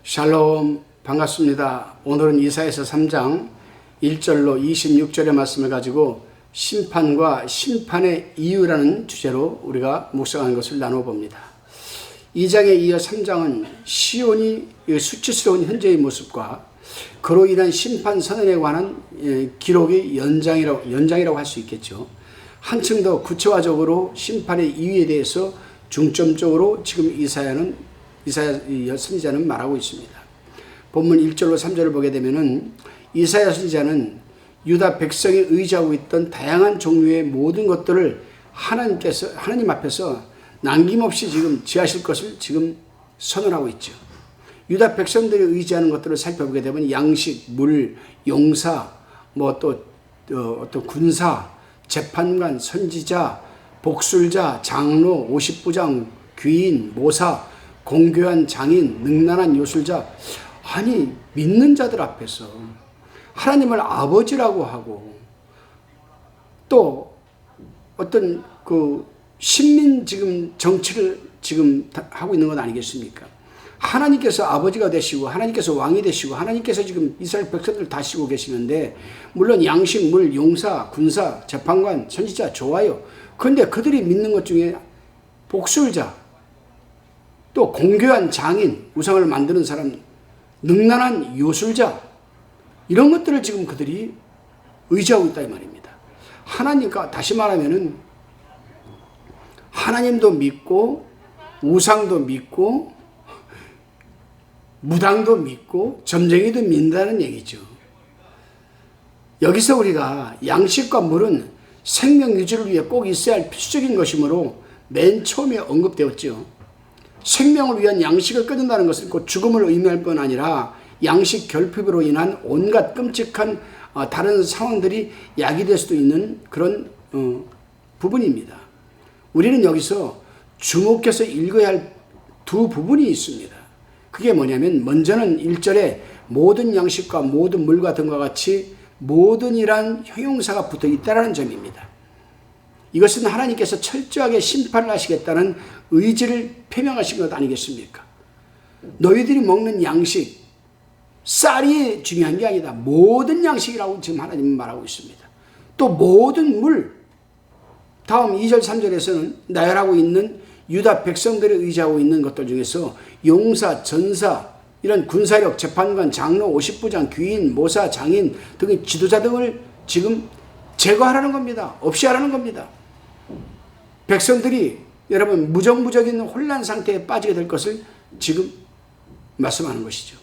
샬롬, 반갑습니다. 오늘은 이사야서 3장 1절로 26절의 말씀을 가지고 심판과 심판의 이유라는 주제로 우리가 묵상하는 것을 나눠봅니다. 2장에 이어 3장은 시온이 수치스러운 현재의 모습과 그로 인한 심판 선언에 관한 기록의 연장이라고 할 수 있겠죠. 한층 더 구체화적으로 심판의 이유에 대해서 중점적으로 지금 이사야 선지자는 말하고 있습니다. 본문 1절로 3절을 보게 되면은 이사야 선지자는 유다 백성이 의지하고 있던 다양한 종류의 모든 것들을 하나님 앞에서 남김없이 지금 지하실 것을 지금 선언하고 있죠. 유다 백성들이 의지하는 것들을 살펴보게 되면 양식, 물, 용사, 어떤 군사, 재판관, 선지자, 복술자, 장로, 50부장, 귀인, 모사, 공교한 장인, 능란한 요술자, 아니 믿는 자들 앞에서 하나님을 아버지라고 하고 또 어떤 신민 지금 정치를 지금 하고 있는 것 아니겠습니까? 하나님께서 아버지가 되시고 하나님께서 왕이 되시고 하나님께서 지금 이스라엘 백성들을 다스리고 계시는데, 물론 양식, 물, 용사, 군사, 재판관, 선지자 좋아요. 그런데 그들이 믿는 것 중에 복술자, 또 공교한 장인, 우상을 만드는 사람, 능란한 요술자, 이런 것들을 지금 그들이 의지하고 있다 이 말입니다. 하나님과 다시 말하면은 하나님도 믿고 우상도 믿고 무당도 믿고 점쟁이도 믿는다는 얘기죠. 여기서 우리가 양식과 물은 생명 유지를 위해 꼭 있어야 할 필수적인 것이므로 맨 처음에 언급되었죠. 생명을 위한 양식을 끊는다는 것은 곧 죽음을 의미할 뿐 아니라 양식 결핍으로 인한 온갖 끔찍한 다른 상황들이 야기될 수도 있는 그런 부분입니다. 우리는 여기서 주목해서 읽어야 할 두 부분이 있습니다. 그게 뭐냐면, 먼저는 1절에 모든 양식과 모든 물과 등과 같이 모든이란 형용사가 붙어 있다는 점입니다. 이것은 하나님께서 철저하게 심판을 하시겠다는 의지를 표명하신 것 아니겠습니까? 너희들이 먹는 양식, 쌀이 중요한 게 아니다. 모든 양식이라고 지금 하나님은 말하고 있습니다. 또 모든 물, 다음 2절 3절에서는 나열하고 있는 유다 백성들이 의지하고 있는 것들 중에서 용사, 전사, 이런 군사력, 재판관, 장로, 50부장, 귀인, 모사, 장인 등의 지도자 등을 지금 제거하라는 겁니다. 없이 하라는 겁니다. 백성들이 여러분 무정부적인 혼란 상태에 빠지게 될 것을 지금 말씀하는 것이죠.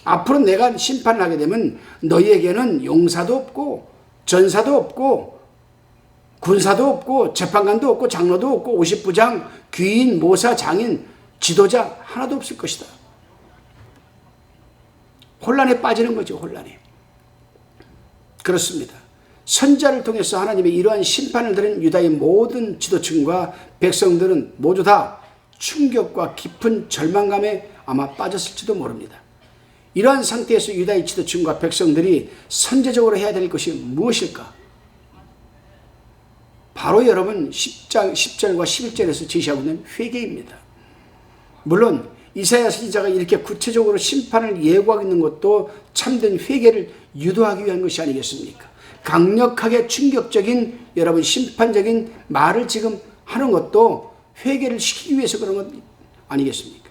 앞으로 내가 심판을 하게 되면 너희에게는 용사도 없고 전사도 없고 군사도 없고 재판관도 없고 장로도 없고 50부장, 귀인, 모사, 장인, 지도자 하나도 없을 것이다. 혼란에 빠지는 거죠. 혼란에. 그렇습니다. 선지자를 통해서 하나님의 이러한 심판을 들은 유다의 모든 지도층과 백성들은 모두 다 충격과 깊은 절망감에 아마 빠졌을지도 모릅니다. 이러한 상태에서 유다의 지도층과 백성들이 선제적으로 해야 될 것이 무엇일까? 바로 여러분 10절과 11절에서 제시하고 있는 회개입니다. 물론 이사야 선지자가 이렇게 구체적으로 심판을 예고하고 있는 것도 참된 회개를 유도하기 위한 것이 아니겠습니까? 강력하게 충격적인 여러분 심판적인 말을 지금 하는 것도 회개를 시키기 위해서 그런 것 아니겠습니까?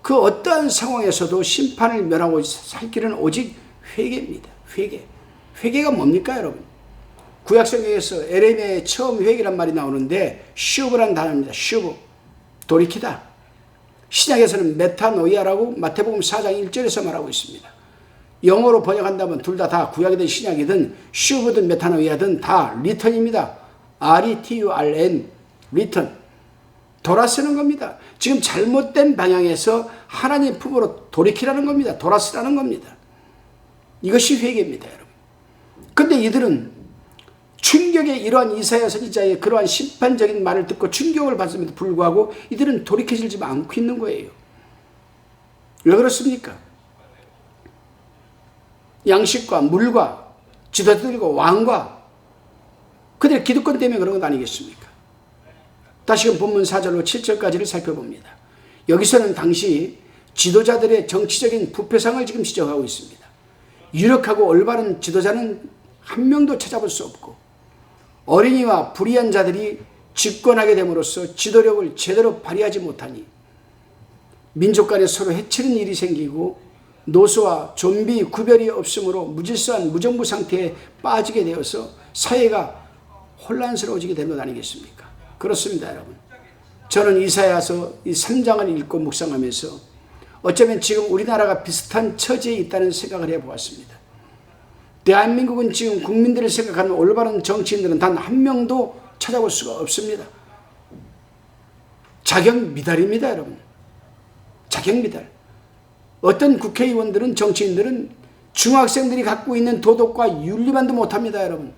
그 어떠한 상황에서도 심판을 면하고 살 길은 오직 회개입니다. 회개가 뭡니까 여러분? 구약성경에서 에레미야의 처음 회개란 말이 나오는데 슈브라는 단어입니다. 슈브, 돌이키다. 신약에서는 메타노이아라고 마태복음 4장 1절에서 말하고 있습니다. 영어로 번역한다면 둘 다 구약이든 신약이든 슈브든 메타노이아든 다 리턴입니다. R-E-T-U-R-N, 리턴. 돌아서는 겁니다. 지금 잘못된 방향에서 하나님 품으로 돌이키라는 겁니다. 돌아서라는 겁니다. 이것이 회개입니다, 여러분. 근데 이들은 충격의 이러한 이사야 선지자의 그러한 심판적인 말을 듣고 충격을 받음에도 불구하고 이들은 돌이켜지지 않고 있는 거예요. 왜 그렇습니까? 양식과 물과 지도자들과 왕과 그들의 기득권 때문에 그런 것 아니겠습니까? 다시금 본문 4절로 7절까지를 살펴봅니다. 여기서는 당시 지도자들의 정치적인 부패상을 지금 지적하고 있습니다. 유력하고 올바른 지도자는 한 명도 찾아볼 수 없고 어린이와 불의한 자들이 집권하게 됨으로써 지도력을 제대로 발휘하지 못하니 민족 간에 서로 해치는 일이 생기고 노소와 좀비 구별이 없으므로 무질서한 무정부 상태에 빠지게 되어서 사회가 혼란스러워지게 된 것 아니겠습니까? 그렇습니다, 여러분. 저는 이사야서 이 3장을 읽고 묵상하면서 어쩌면 지금 우리나라가 비슷한 처지에 있다는 생각을 해보았습니다. 대한민국은 지금 국민들을 생각하는 올바른 정치인들은 단 한 명도 찾아볼 수가 없습니다. 자격 미달입니다, 여러분. 자격 미달. 어떤 국회의원들은, 정치인들은 중학생들이 갖고 있는 도덕과 윤리만도 못합니다, 여러분.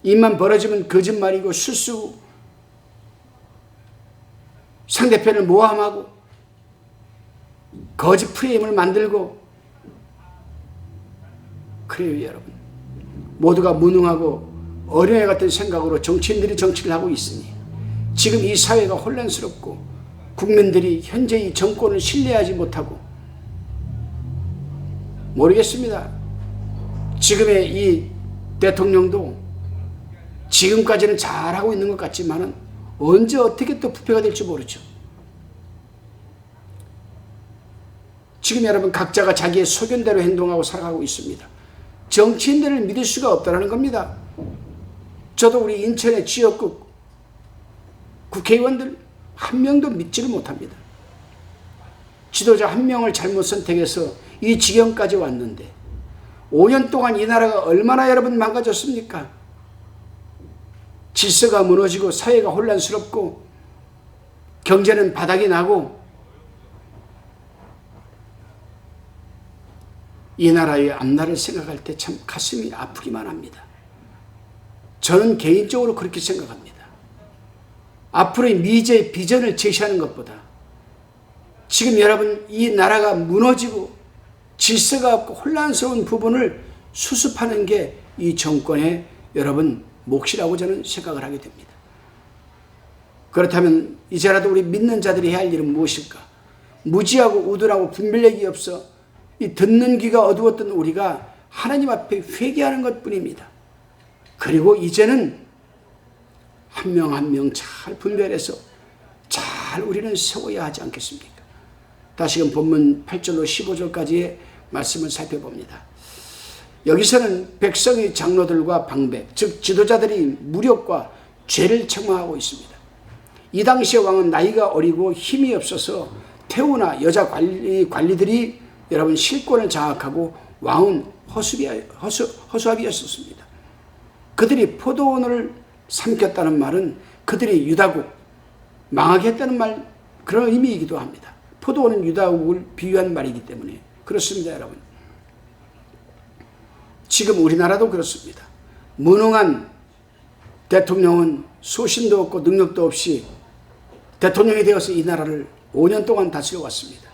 입만 벌어지면 거짓말이고 실수, 상대편을 모함하고 거짓 프레임을 만들고 그래요, 여러분. 모두가 무능하고 어린애 같은 생각으로 정치인들이 정치를 하고 있으니 지금 이 사회가 혼란스럽고 국민들이 현재의 정권을 신뢰하지 못하고 모르겠습니다. 지금의 이 대통령도 지금까지는 잘하고 있는 것 같지만 언제 어떻게 또 부패가 될지 모르죠. 지금 여러분 각자가 자기의 소견대로 행동하고 살아가고 있습니다. 정치인들을 믿을 수가 없다는 겁니다. 저도 우리 인천의 지역구 국회의원들 한 명도 믿지를 못합니다. 지도자 한 명을 잘못 선택해서 이 지경까지 왔는데 5년 동안 이 나라가 얼마나 여러분 망가졌습니까? 질서가 무너지고 사회가 혼란스럽고 경제는 바닥이 나고 이 나라의 앞날을 생각할 때 참 가슴이 아프기만 합니다. 저는 개인적으로 그렇게 생각합니다. 앞으로의 미래의 비전을 제시하는 것보다 지금 여러분 이 나라가 무너지고 질서가 없고 혼란스러운 부분을 수습하는 게 이 정권의 여러분 몫이라고 저는 생각을 하게 됩니다. 그렇다면 이제라도 우리 믿는 자들이 해야 할 일은 무엇일까? 무지하고 우둔하고 분별력이 없어 이 듣는 귀가 어두웠던 우리가 하나님 앞에 회개하는 것뿐입니다. 그리고 이제는 한 명 한 명 잘 분별해서 잘 우리는 세워야 하지 않겠습니까? 다시금 본문 8절로 15절까지의 말씀을 살펴봅니다. 여기서는 백성의 장로들과 방백, 즉 지도자들이 무력과 죄를 책망하고 있습니다. 이 당시의 왕은 나이가 어리고 힘이 없어서 태우나 여자 관리들이 여러분 실권을 장악하고 왕은 허수아비였었습니다. 그들이 포도원을 삼켰다는 말은 그들이 유다국 망하게 했다는 말, 그런 의미이기도 합니다. 포도원은 유다국을 비유한 말이기 때문에 그렇습니다, 여러분. 지금 우리나라도 그렇습니다. 무능한 대통령은 소신도 없고 능력도 없이 대통령이 되어서 이 나라를 5년 동안 다스려 왔습니다.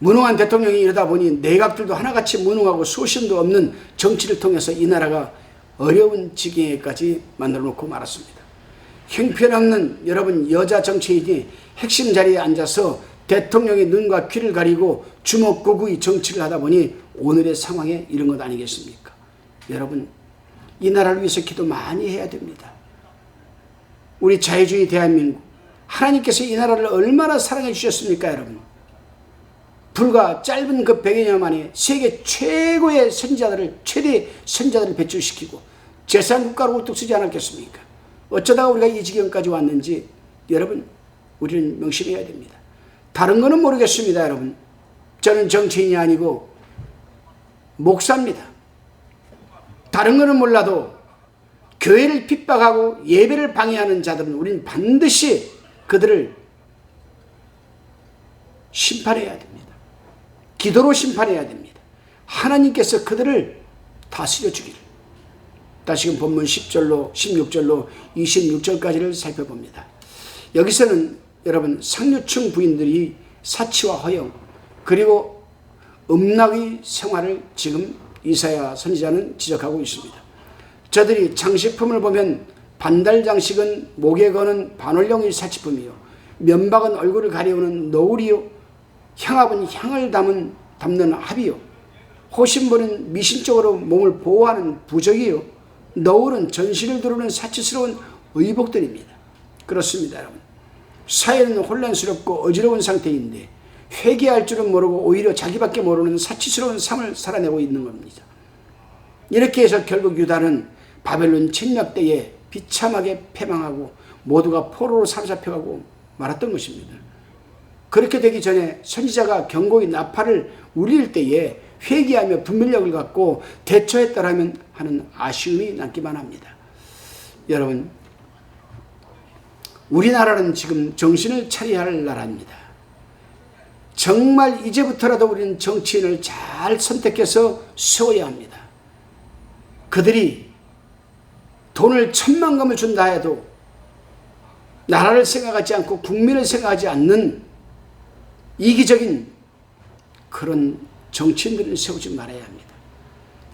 무능한 대통령이 이러다 보니 내각들도 하나같이 무능하고 소신도 없는 정치를 통해서 이 나라가 어려운 지경에까지 만들어 놓고 말았습니다. 형편없는 여러분 여자 정치인이 핵심 자리에 앉아서 대통령의 눈과 귀를 가리고 주먹구구의 정치를 하다 보니 오늘의 상황에 이른 것 아니겠습니까? 여러분 이 나라를 위해서 기도 많이 해야 됩니다. 우리 자유주의 대한민국, 하나님께서 이 나라를 얼마나 사랑해 주셨습니까, 여러분? 불과 짧은 그 100여 년 만에 세계 최고의 선지자들을, 최대 선지자들을 배출시키고 제3국가로 우뚝 서지 않았겠습니까? 어쩌다가 우리가 이 지경까지 왔는지 여러분 우리는 명심해야 됩니다. 다른 거는 모르겠습니다, 여러분. 저는 정치인이 아니고 목사입니다. 다른 거는 몰라도 교회를 핍박하고 예배를 방해하는 자들은 우리는 반드시 그들을 심판해야 됩니다. 기도로 심판해야 됩니다. 하나님께서 그들을 다스려 주기를. 다시금 본문 10절로 16절로 26절까지를 살펴봅니다. 여기서는 여러분 상류층 부인들이 사치와 허영 그리고 음락의 생활을 지금 이사야 선지자는 지적하고 있습니다. 저들이 장식품을 보면 반달 장식은 목에 거는 반올령의 사치품이요 면박은 얼굴을 가려우는 너울이요 향압은 향을 담는 합이요 호신벌은 미신적으로 몸을 보호하는 부적이요 너울은 전신을 두르는 사치스러운 의복들입니다. 그렇습니다, 여러분. 사회는 혼란스럽고 어지러운 상태인데 회개할 줄은 모르고 오히려 자기밖에 모르는 사치스러운 삶을 살아내고 있는 겁니다. 이렇게 해서 결국 유다는 바벨론 침략 때에 비참하게 패망하고 모두가 포로로 사로잡혀가고 말았던 것입니다. 그렇게 되기 전에 선지자가 경고의 나팔을 울릴 때에 회개하며 분별력을 갖고 대처했더라면 하는 아쉬움이 남기만 합니다. 여러분, 우리나라는 지금 정신을 차려야 할 나라입니다. 정말 이제부터라도 우리는 정치인을 잘 선택해서 세워야 합니다. 그들이 돈을 1,000만금을 준다 해도 나라를 생각하지 않고 국민을 생각하지 않는 이기적인 그런 정치인들을 세우지 말아야 합니다.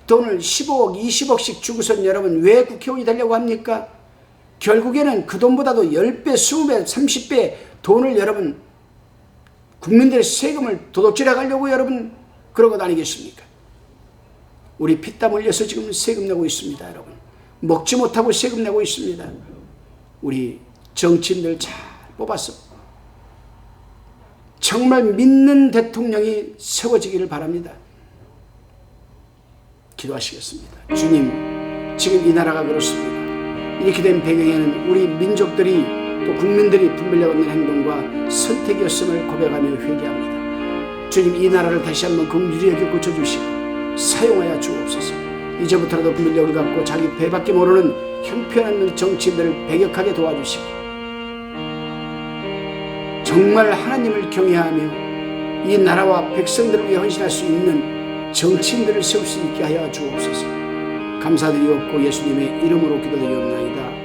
돈을 15억, 20억씩 주고선 여러분 왜 국회의원이 되려고 합니까? 결국에는 그 돈보다도 10배, 20배, 30배 돈을 여러분 국민들의 세금을 도둑질해 가려고 여러분 그러고 다니겠습니까? 우리 피땀 흘려서 지금 세금 내고 있습니다, 여러분. 먹지 못하고 세금 내고 있습니다. 우리 정치인들 잘 뽑았어. 정말 믿는 대통령이 세워지기를 바랍니다. 기도하시겠습니다. 주님, 지금 이 나라가 그렇습니다. 이렇게 된 배경에는 우리 민족들이 또 국민들이 분별력 없는 행동과 선택이었음을 고백하며 회개합니다. 주님, 이 나라를 다시 한번 긍휼히 여겨 고쳐주시고 사용하여 주옵소서. 이제부터라도 분별력을 갖고 자기 배밖에 모르는 형편없는 정치인들을 배격하게 도와주시고 정말 하나님을 경외하며 이 나라와 백성들을 위해 헌신할 수 있는 정치인들을 세울 수 있게 하여 주옵소서. 감사드리옵고 예수님의 이름으로 기도드리옵나이다.